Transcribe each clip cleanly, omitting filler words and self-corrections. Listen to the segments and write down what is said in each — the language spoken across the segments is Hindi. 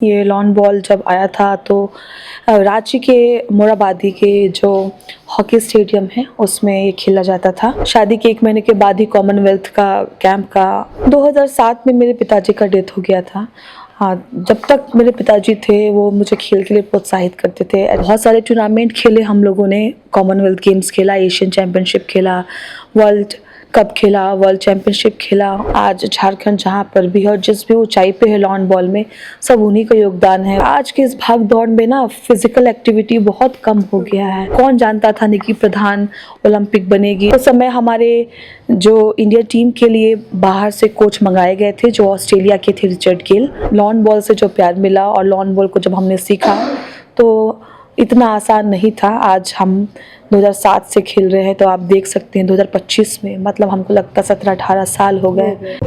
ये लॉन बॉल जब आया था तो रांची के मोराबादी के जो हॉकी स्टेडियम है उसमें ये खेला जाता था। शादी के 1 महीने के बाद ही कॉमनवेल्थ का कैंप का 2007 में मेरे पिताजी का डेथ हो गया था। हाँ, जब तक मेरे पिताजी थे वो मुझे खेल के लिए प्रोत्साहित करते थे। बहुत सारे टूर्नामेंट खेले हम लोगों ने, कॉमनवेल्थ गेम्स खेला, एशियन चैम्पियनशिप खेला, वर्ल्ड कप खेला, वर्ल्ड चैम्पियनशिप खेला। आज झारखंड जहाँ पर भी है और जिस भी ऊंचाई पे है लॉन बॉल में, सब उन्हीं का योगदान है। आज के इस भाग दौड़ में ना फिजिकल एक्टिविटी बहुत कम हो गया है। कौन जानता था निकी प्रधान ओलंपिक बनेगी। उस समय हमारे जो इंडिया टीम के लिए बाहर से कोच मंगाए गए थे जो ऑस्ट्रेलिया के थे, रिचर्ड गेल। लॉन बॉल से जो प्यार मिला और लॉन बॉल को जब हमने सीखा तो इतना आसान नहीं था। आज हम 2007 से खेल रहे हैं तो आप देख सकते हैं 2025 में, मतलब हमको लगता 17-18 साल हो गए।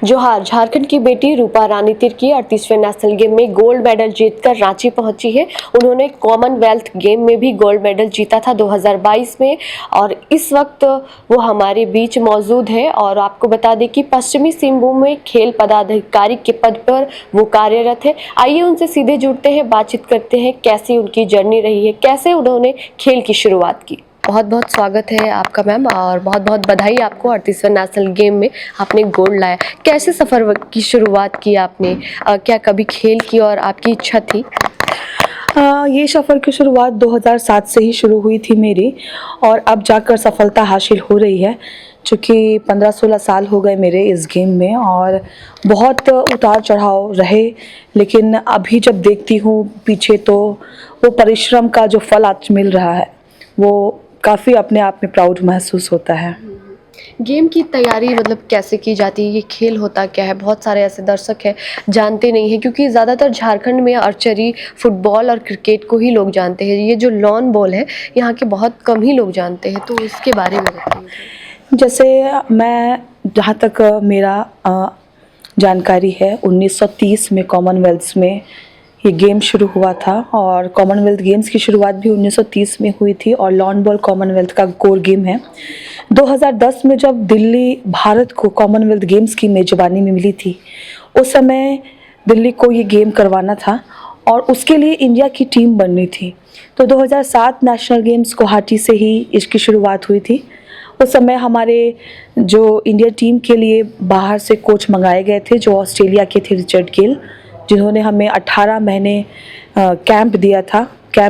जोहार, झारखंड की बेटी रूपा रानी तिर्की 38वें नेशनल गेम में गोल्ड मेडल जीतकर रांची पहुंची है। उन्होंने कॉमनवेल्थ गेम में भी गोल्ड मेडल जीता था 2022 में और इस वक्त वो हमारे बीच मौजूद है। और आपको बता दें कि पश्चिमी सिंहभूम में खेल पदाधिकारी के पद पर वो कार्यरत है। आइए उनसे सीधे जुड़ते हैं, बातचीत करते हैं कैसी उनकी जर्नी रही है, कैसे उन्होंने खेल की शुरुआत की। बहुत बहुत स्वागत है आपका मैम और बहुत बहुत बधाई आपको 38वें नेशनल गेम में आपने गोल्ड लाया। कैसे सफ़र की शुरुआत की आपने? क्या कभी खेल की और आपकी इच्छा थी? ये सफ़र की शुरुआत 2007 से ही शुरू हुई थी मेरी और अब जाकर सफलता हासिल हो रही है। चूँकि 15-16 साल हो गए मेरे इस गेम में और बहुत उतार चढ़ाव रहे, लेकिन अभी जब देखती हूँ पीछे तो वो परिश्रम का जो फल आज मिल रहा है वो काफ़ी अपने आप में प्राउड महसूस होता है। गेम की तैयारी मतलब कैसे की जाती है? ये खेल होता क्या है? बहुत सारे ऐसे दर्शक हैं जानते नहीं हैं, क्योंकि ज़्यादातर झारखंड में आर्चरी, फुटबॉल और क्रिकेट को ही लोग जानते हैं। ये जो लॉन बॉल है यहाँ के बहुत कम ही लोग जानते हैं, तो इसके बारे में बताइए। जैसे मैं, जहाँ तक मेरा जानकारी है, 1930 में कॉमनवेल्थ में ये गेम शुरू हुआ था और कॉमनवेल्थ गेम्स की शुरुआत भी 1930 में हुई थी और लॉन बॉल कॉमनवेल्थ का कोर गेम है। 2010 में जब दिल्ली भारत को कॉमनवेल्थ गेम्स की मेज़बानी में मिली थी, उस समय दिल्ली को ये गेम करवाना था और उसके लिए इंडिया की टीम बननी थी। तो 2007 नेशनल गेम्स गुवाहाटी से ही इसकी शुरुआत हुई थी। उस समय हमारे जो इंडिया टीम के लिए बाहर से कोच मंगाए गए थे जो ऑस्ट्रेलिया के थे, रिचर्ड गेल, जिन्होंने हमें 18 महीने कैंप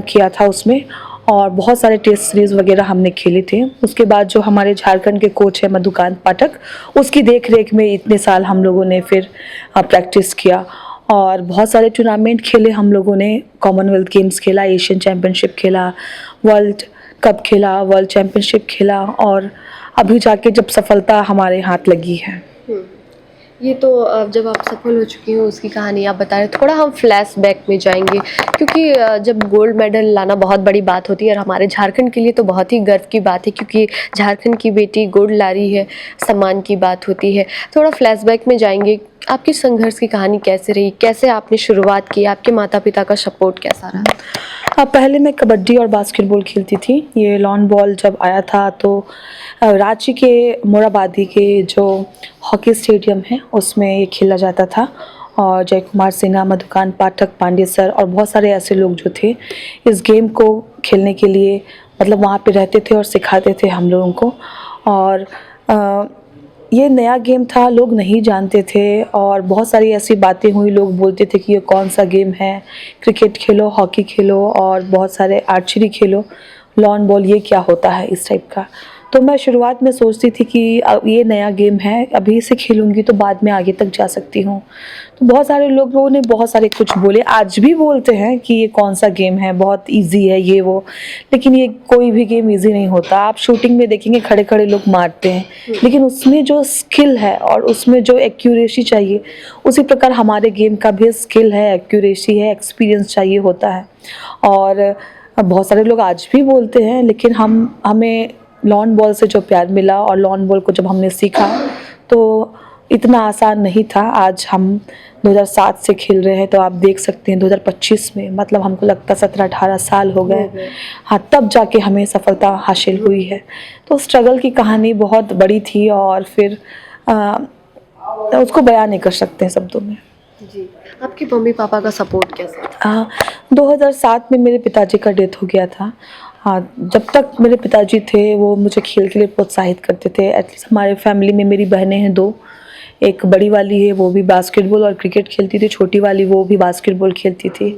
किया था उसमें और बहुत सारे टेस्ट सीरीज़ वगैरह हमने खेले थे। उसके बाद जो हमारे झारखंड के कोच हैं मधुकांत पाठक, उसकी देख रेख में इतने साल हम लोगों ने फिर प्रैक्टिस किया और बहुत सारे टूर्नामेंट खेले हम लोगों ने। कॉमनवेल्थ गेम्स खेला, एशियन चैम्पियनशिप खेला, वर्ल्ड कप खेला, वर्ल्ड चैम्पियनशिप खेला और अभी जाके जब सफलता हमारे हाथ लगी है। ये तो जब आप सफल हो चुकी हो उसकी कहानी आप बता रहे, थोड़ा हम फ्लैशबैक में जाएंगे, क्योंकि जब गोल्ड मेडल लाना बहुत बड़ी बात होती है और हमारे झारखंड के लिए तो बहुत ही गर्व की बात है, क्योंकि झारखंड की बेटी गोल्ड ला रही है, सम्मान की बात होती है। थोड़ा फ्लैशबैक में जाएंगे, आपकी संघर्ष की कहानी कैसे रही, कैसे आपने शुरुआत की, आपके माता पिता का सपोर्ट कैसा रहा? पहले मैं कबड्डी और बास्केटबॉल खेलती थी। ये लॉन बॉल जब आया था तो रांची के मोराबादी के जो हॉकी स्टेडियम है उसमें ये खेला जाता था और जय कुमार सिन्हा, मधुकांत पाठक, पांडे सर और बहुत सारे ऐसे लोग जो थे इस गेम को खेलने के लिए, मतलब वहाँ पे रहते थे और सिखाते थे हम लोगों को। और ये नया गेम था, लोग नहीं जानते थे और बहुत सारी ऐसी बातें हुई, लोग बोलते थे कि ये कौन सा गेम है, क्रिकेट खेलो, हॉकी खेलो और बहुत सारे आर्चरी खेलो, लॉन बॉल ये क्या होता है, इस टाइप का। तो मैं शुरुआत में सोचती थी कि ये नया गेम है, अभी इसे खेलूँगी तो बाद में आगे तक जा सकती हूँ। तो बहुत सारे लोगों ने बहुत सारे कुछ बोले, आज भी बोलते हैं कि ये कौन सा गेम है, बहुत इजी है ये वो, लेकिन ये कोई भी गेम इजी नहीं होता। आप शूटिंग में देखेंगे खड़े खड़े लोग मारते हैं, लेकिन उसमें जो स्किल है और उसमें जो एक्यूरेसी चाहिए, उसी प्रकार हमारे गेम का भी स्किल है, एक्यूरेसी है, एक्सपीरियंस चाहिए होता है। और बहुत सारे लोग आज भी बोलते हैं, लेकिन हमें लॉन बॉल से जो प्यार मिला और लॉन बॉल को जब हमने सीखा तो इतना आसान नहीं था। आज हम 2007 से खेल रहे हैं तो आप देख सकते हैं 2025 में, मतलब हमको लगता 17-18 साल हो गए। हाँ, तब जाके हमें सफलता हासिल हुई है। तो स्ट्रगल की कहानी बहुत बड़ी थी और फिर तो उसको बयान नहीं कर सकते हैं शब्दों में। जी, आपके मम्मी पापा का सपोर्ट कैसा था? 2007 में मेरे पिताजी का डेथ हो गया था। हाँ, जब तक मेरे पिताजी थे वो मुझे खेल के लिए प्रोत्साहित करते थे। एटलीस्ट हमारे फैमिली में मेरी बहनें हैं 2, एक बड़ी वाली है वो भी बास्केटबॉल और क्रिकेट खेलती थी, छोटी वाली वो भी बास्केटबॉल खेलती थी।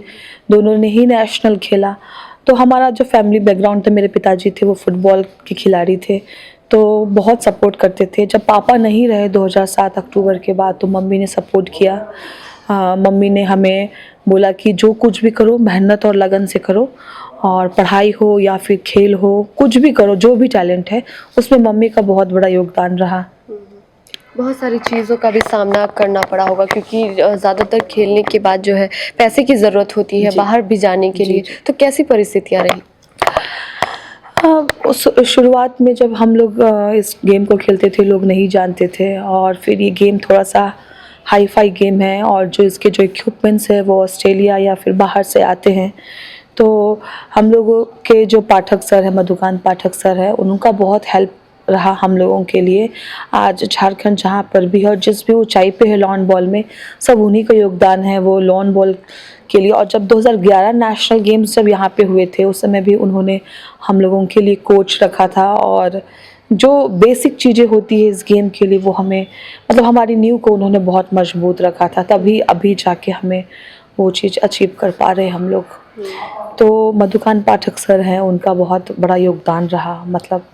दोनों ने ही नेशनल खेला। तो हमारा जो फैमिली बैकग्राउंड था, मेरे पिताजी थे वो फुटबॉल के खिलाड़ी थे, तो बहुत सपोर्ट करते थे। जब पापा नहीं रहे 2007 अक्टूबर के बाद, तो मम्मी ने सपोर्ट किया। मम्मी ने हमें बोला कि जो कुछ भी करो मेहनत और लगन से करो, और पढ़ाई हो या फिर खेल हो, कुछ भी करो, जो भी टैलेंट है उसमें मम्मी का बहुत बड़ा योगदान रहा। बहुत सारी चीज़ों का भी सामना करना पड़ा होगा, क्योंकि ज़्यादातर खेलने के बाद जो है पैसे की ज़रूरत होती है जी। बाहर भी जाने के जी, लिए, जी। तो कैसी परिस्थितियाँ रही? हाँ, उस शुरुआत में जब हम लोग इस गेम को खेलते थे, लोग नहीं जानते थे, और फिर ये गेम थोड़ा-सा हाई-फाई गेम है, और जो इसके जो इक्विपमेंट्स है वो ऑस्ट्रेलिया या फिर बाहर से आते हैं। तो हम लोगों के जो पाठक सर हैं, मधुकांत पाठक सर हैं, उनका बहुत हेल्प रहा हम लोगों के लिए। आज झारखंड जहाँ पर भी है और जिस भी ऊंचाई पे है लॉन बॉल में, सब उन्हीं का योगदान है वो लॉन बॉल के लिए। और जब 2011 नेशनल गेम्स जब यहाँ पे हुए थे, उस समय भी उन्होंने हम लोगों के लिए कोच रखा था, और जो बेसिक चीज़ें होती है इस गेम के लिए वो हमें, मतलब हमारी नींव को उन्होंने बहुत मजबूत रखा था, तभी अभी जाके हमें वो चीज़ अचीव कर पा रहे हैं हम लोग। तो मधुकांत पाठक सर हैं, उनका बहुत बड़ा योगदान रहा, मतलब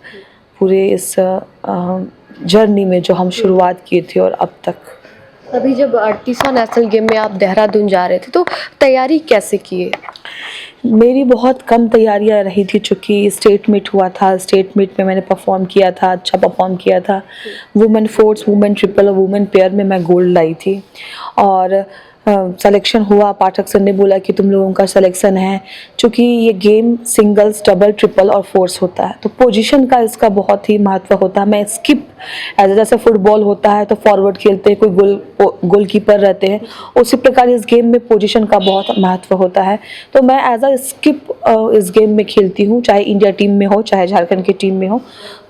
पूरे इस जर्नी में जो हम शुरुआत किए थे और अब तक। अभी जब 38वां नेशनल गेम में आप देहरादून जा रहे थे, तो तैयारी कैसे किए? मेरी बहुत कम तैयारियां रही थी, चूँकि स्टेट मीट हुआ था, स्टेट मीट में मैंने परफॉर्म किया था, अच्छा परफॉर्म किया था। वुमेन फोर्स, वुमेन ट्रिपल और वुमेन पेयर में मैं गोल्ड लाई थी, और सिलेक्शन हुआ। पाठक सर ने बोला कि तुम लोगों का सिलेक्शन है, चूँकि ये गेम सिंगल्स, डबल, ट्रिपल और फोर्स होता है, तो पोजीशन का इसका बहुत ही महत्व होता है। मैं स्किप जैसे फुटबॉल होता है तो फॉरवर्ड खेलते हैं, कोई गोलकीपर रहते हैं, उसी प्रकार इस गेम में पोजीशन का बहुत महत्व होता है। तो मैं एज अ स्किप इस गेम में खेलती हूँ, चाहे इंडिया टीम में हो चाहे झारखंड की टीम में हो।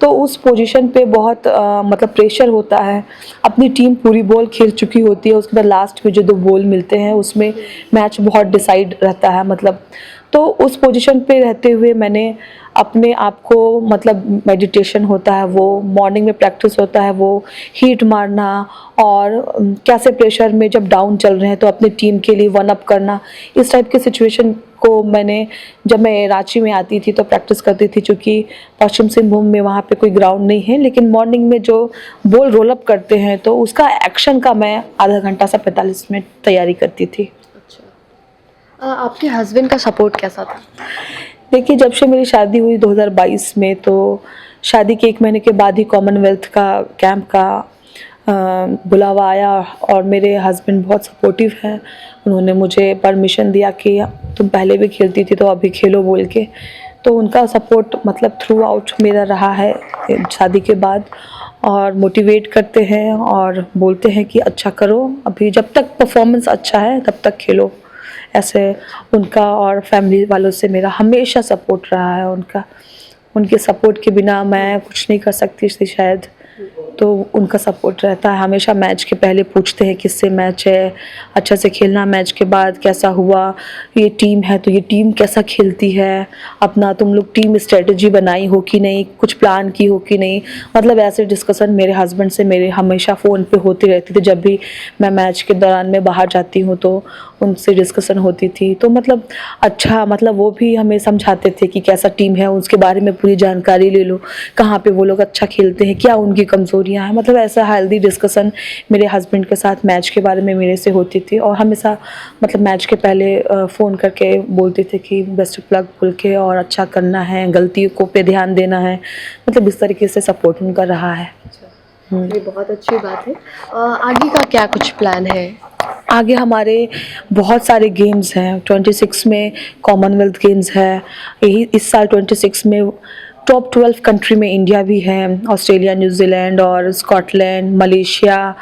तो उस पोजीशन पे बहुत मतलब प्रेशर होता है। अपनी टीम पूरी बॉल खेल चुकी होती है, उसके बाद लास्ट में जो 2 बॉल मिलते हैं उसमें मैच बहुत डिसाइड रहता है, मतलब। तो उस पोजीशन पे रहते हुए मैंने अपने आप को, मतलब मेडिटेशन होता है वो, मॉर्निंग में प्रैक्टिस होता है वो, हीट मारना, और कैसे प्रेशर में जब डाउन चल रहे हैं तो अपनी टीम के लिए वन अप करना, इस टाइप के सिचुएशन को मैंने, जब मैं रांची में आती थी तो प्रैक्टिस करती थी, क्योंकि पश्चिम सिंहभूम में वहाँ पे कोई ग्राउंड नहीं है, लेकिन मॉर्निंग में जो बॉल रोल अप करते हैं तो उसका एक्शन का मैं आधा घंटा से 45 मिनट तैयारी करती थी। अच्छा, आपके हस्बैंड का सपोर्ट कैसा था? देखिए, जब से मेरी शादी हुई 2022 में, तो शादी के 1 महीने के बाद ही कॉमनवेल्थ का कैंप का बुलावा आया, और मेरे हस्बैंड बहुत सपोर्टिव हैं। उन्होंने मुझे परमिशन दिया कि तुम पहले भी खेलती थी तो अभी खेलो बोल के। तो उनका सपोर्ट मतलब थ्रू आउट मेरा रहा है शादी के बाद, और मोटिवेट करते हैं और बोलते हैं कि अच्छा करो, अभी जब तक परफॉर्मेंस अच्छा है तब तक खेलो। ऐसे उनका और फैमिली वालों से मेरा हमेशा सपोर्ट रहा है उनका। उनके सपोर्ट के बिना मैं कुछ नहीं कर सकती थी शायद, तो उनका सपोर्ट रहता है हमेशा। मैच के पहले पूछते हैं किससे मैच है, अच्छा से खेलना, मैच के बाद कैसा हुआ, ये टीम है तो ये टीम कैसा खेलती है, अपना तुम लोग टीम स्ट्रेटजी बनाई हो कि नहीं, कुछ प्लान की हो कि नहीं, मतलब ऐसे डिस्कशन मेरे हस्बैंड से मेरे हमेशा फ़ोन पे होती रहती थी। जब भी मैं मैच के दौरान में बाहर जाती हूँ तो उनसे डिस्कशन होती थी। तो मतलब अच्छा, मतलब वो भी हमें समझाते थे कि कैसा टीम है, उसके बारे में पूरी जानकारी ले लो, कहाँ पे वो लोग अच्छा खेलते हैं, क्या उनकी कमज़ोरियाँ हैं, मतलब ऐसा हेल्दी डिस्कशन मेरे हस्बैंड के साथ मैच के बारे में मेरे से होती थी। और हमेशा मतलब मैच के पहले फ़ोन करके बोलते थे कि बेस्ट ऑफ लक बोल के, और अच्छा करना है, गलतियों को पे ध्यान देना है, मतलब इस तरीके से सपोर्ट उनका रहा है। ये बहुत अच्छी बात है। आगे का क्या कुछ प्लान है? आगे हमारे बहुत सारे गेम्स हैं। 26 में कॉमनवेल्थ गेम्स है, यही इस साल 26 में टॉप 12 कंट्री में इंडिया भी है, ऑस्ट्रेलिया, न्यूजीलैंड और स्कॉटलैंड, मलेशिया,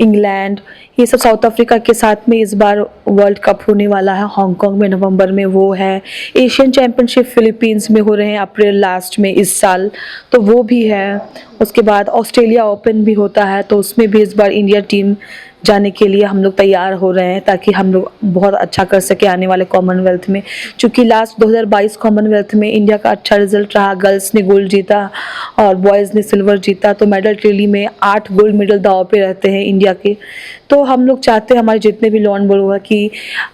इंग्लैंड, ये सब साउथ अफ्रीका के साथ में इस बार वर्ल्ड कप होने वाला है हांगकांग में नवंबर में, वो है। एशियन चैम्पियनशिप फिलीपींस में हो रहे हैं अप्रैल लास्ट में इस साल, तो वो भी है। उसके बाद ऑस्ट्रेलिया ओपन भी होता है, तो उसमें भी इस बार इंडिया टीम जाने के लिए हम लोग तैयार हो रहे हैं ताकि हम लोग बहुत अच्छा कर सके आने वाले कॉमनवेल्थ में। चूँकि लास्ट 2022 कॉमनवेल्थ में इंडिया का अच्छा रिजल्ट रहा, गर्ल्स ने गोल्ड जीता और बॉयज़ ने सिल्वर जीता, तो मेडल टैली में 8 गोल्ड मेडल दांव पे रहते हैं इंडिया के। तो हम लोग चाहते हैं हमारे जितने भी लॉन बॉल हुआ कि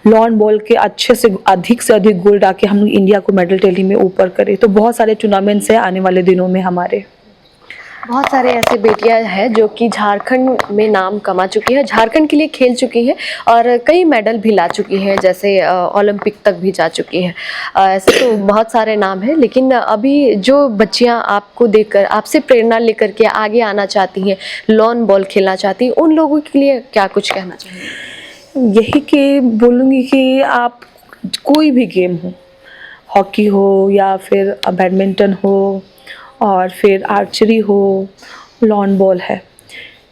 लॉन बॉल के अच्छे से अधिक गोल्ड आके हम लोग इंडिया को मेडल टैली में ऊपर करें। तो बहुत सारे टूर्नामेंट्स हैं आने वाले दिनों में हमारे। बहुत सारे ऐसे बेटियां हैं जो कि झारखंड में नाम कमा चुकी हैं, झारखंड के लिए खेल चुकी हैं और कई मेडल भी ला चुकी हैं, जैसे ओलंपिक तक भी जा चुकी हैं। ऐसे तो बहुत सारे नाम हैं, लेकिन अभी जो बच्चियां आपको देखकर, आपसे प्रेरणा लेकर के आगे आना चाहती हैं, लॉन बॉल खेलना चाहती हैं, उन लोगों के लिए क्या कुछ कहना चाहिए? यही कि बोलूँगी कि आप कोई भी गेम हो, हॉकी हो या फिर बैडमिंटन हो और फिर आर्चरी हो, लॉन बॉल है।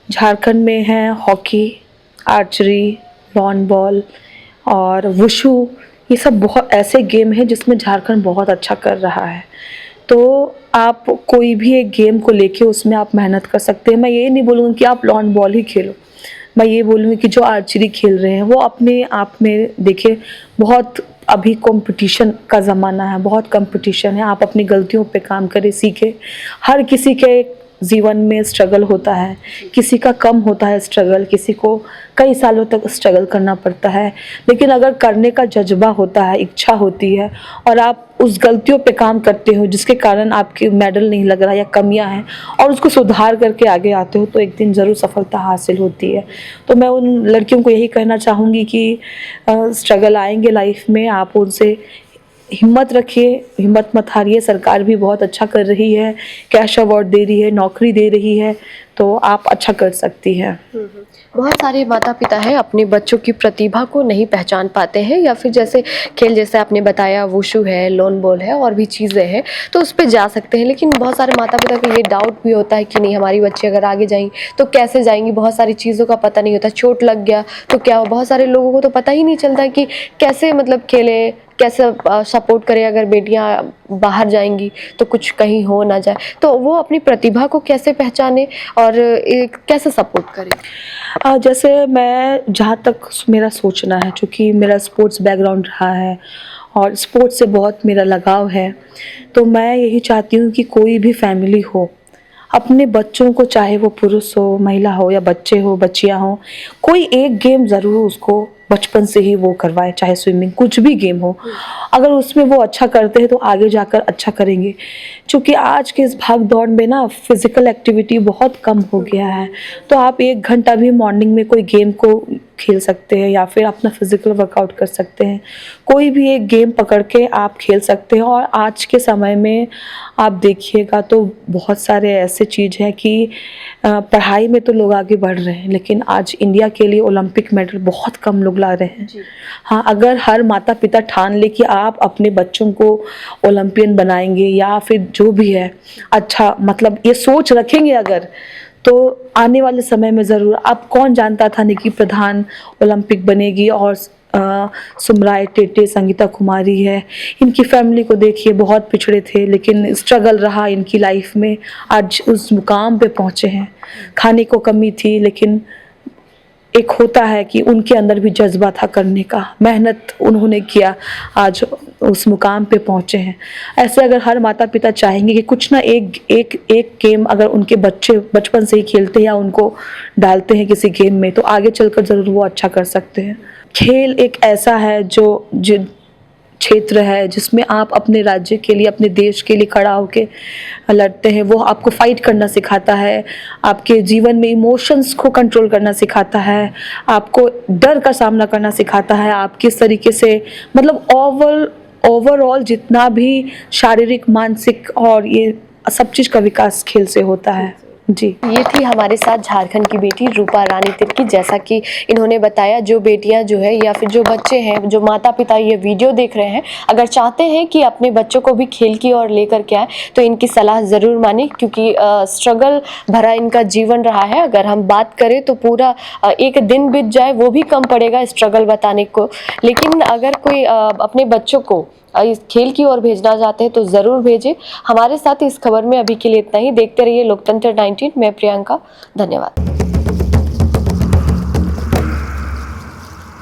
झारखंड में है हॉकी, आर्चरी, लॉन बॉल और वुशु, ये सब बहुत ऐसे गेम हैं जिसमें झारखंड बहुत अच्छा कर रहा है। तो आप कोई भी एक गेम को लेके उसमें आप मेहनत कर सकते हैं। मैं ये नहीं बोलूँगी कि आप लॉन बॉल ही खेलो, मैं ये बोलूँगी कि जो आर्चरी खेल रहे हैं वो अपने आप में देखिए बहुत अभी कंपटीशन का ज़माना है, बहुत कंपटीशन है। आप अपनी गलतियों पे काम करें, सीखें। हर किसी के जीवन में स्ट्रगल होता है, किसी का कम होता है स्ट्रगल, किसी को कई सालों तक स्ट्रगल करना पड़ता है, लेकिन अगर करने का जज्बा होता है, इच्छा होती है और आप उस गलतियों पे काम करते हो जिसके कारण आपके मेडल नहीं लग रहा या कमियां हैं और उसको सुधार करके आगे आते हो, तो एक दिन ज़रूर सफलता हासिल होती है। तो मैं उन लड़कियों को यही कहना चाहूँगी कि स्ट्रगल आएंगे लाइफ में, आप उनसे हिम्मत रखिए, हिम्मत मत हारिए। सरकार भी बहुत अच्छा कर रही है, कैश अवार्ड दे रही है, नौकरी दे रही है, तो आप अच्छा कर सकती हैं। बहुत सारे माता पिता हैं अपने बच्चों की प्रतिभा को नहीं पहचान पाते हैं, या फिर जैसे खेल, जैसे आपने बताया वुशु है, लॉन बॉल है और भी चीज़ें हैं, तो उस पे जा सकते हैं। लेकिन बहुत सारे माता पिता को ये डाउट भी होता है कि नहीं, हमारी बच्ची अगर आगे जाएंगी तो कैसे जाएंगी, बहुत सारी चीज़ों का पता नहीं होता, चोट लग गया तो क्या हो। बहुत सारे लोगों को तो पता ही नहीं चलता है कि कैसे मतलब खेलें, कैसे सपोर्ट करें अगर बेटियां बाहर जाएंगी तो कुछ कहीं हो ना जाए, तो वो अपनी प्रतिभा को कैसे पहचाने और कैसे सपोर्ट करें? जैसे मैं जहाँ तक मेरा सोचना है, चूँकि मेरा स्पोर्ट्स बैकग्राउंड रहा है और स्पोर्ट्स से बहुत मेरा लगाव है, तो मैं यही चाहती हूँ कि कोई भी फैमिली हो, अपने बच्चों को, चाहे वो पुरुष हो, महिला हो या बच्चे हो, बच्चियाँ हो, कोई एक गेम ज़रूर उसको बचपन से ही वो करवाए, चाहे स्विमिंग, कुछ भी गेम हो। अगर उसमें वो अच्छा करते हैं तो आगे जाकर अच्छा करेंगे। क्योंकि आज के इस भाग दौड़ में ना फिज़िकल एक्टिविटी बहुत कम हो गया है, तो आप 1 घंटा भी मॉर्निंग में कोई गेम को खेल सकते हैं या फिर अपना फिज़िकल वर्कआउट कर सकते हैं। कोई भी एक गेम पकड़ के आप खेल सकते हैं। और आज के समय में आप देखिएगा तो बहुत सारे ऐसे चीज़ हैं कि पढ़ाई में तो लोग आगे बढ़ रहे हैं, लेकिन आज इंडिया के लिए ओलंपिक मेडल बहुत कम लोग ला रहे हैं। हाँ, अगर हर माता पिता ठान ले कि आप अपने बच्चों को ओलंपियन बनाएंगे या फिर जो भी है अच्छा, मतलब ये सोच रखेंगे अगर, तो आने वाले समय में ज़रूर। अब कौन जानता था निकी प्रधान ओलंपिक बनेगी, और सुमराय टेटे, संगीता कुमारी है, इनकी फैमिली को देखिए, बहुत पिछड़े थे लेकिन स्ट्रगल रहा इनकी लाइफ में, आज उस मुकाम पे पहुँचे हैं। खाने को कमी थी, लेकिन एक होता है कि उनके अंदर भी जज्बा था करने का, मेहनत उन्होंने किया, आज उस मुकाम पे पहुँचे हैं। ऐसे अगर हर माता पिता चाहेंगे कि कुछ ना एक गेम अगर उनके बच्चे बचपन से ही खेलते हैं या उनको डालते हैं किसी गेम में, तो आगे चलकर ज़रूर वो अच्छा कर सकते हैं। खेल एक ऐसा है जो क्षेत्र है जिसमें आप अपने राज्य के लिए, अपने देश के लिए खड़ा होकर लड़ते हैं। वो आपको फाइट करना सिखाता है, आपके जीवन में इमोशंस को कंट्रोल करना सिखाता है, आपको डर का सामना करना सिखाता है, आप किस तरीके से, मतलब ओवरऑल जितना भी शारीरिक, मानसिक और ये सब चीज़ का विकास खेल से होता है। जी। ये थी हमारे साथ झारखंड की बेटी रूपा रानी तिर्की। जैसा कि इन्होंने बताया, जो बेटियां जो है या फिर जो बच्चे हैं, जो माता पिता ये वीडियो देख रहे हैं, अगर चाहते हैं कि अपने बच्चों को भी खेल की ओर लेकर के आए तो इनकी सलाह ज़रूर माने, क्योंकि स्ट्रगल भरा इनका जीवन रहा है। अगर हम बात करें तो पूरा एक दिन बीत जाए वो भी कम पड़ेगा स्ट्रगल बताने को। लेकिन अगर कोई अपने बच्चों को इस खेल की ओर भेजना चाहते हैं तो ज़रूर भेजें। हमारे साथ इस खबर में अभी के लिए इतना ही। देखते रहिए लोकतंत्र 19। मैं प्रियंका, धन्यवाद।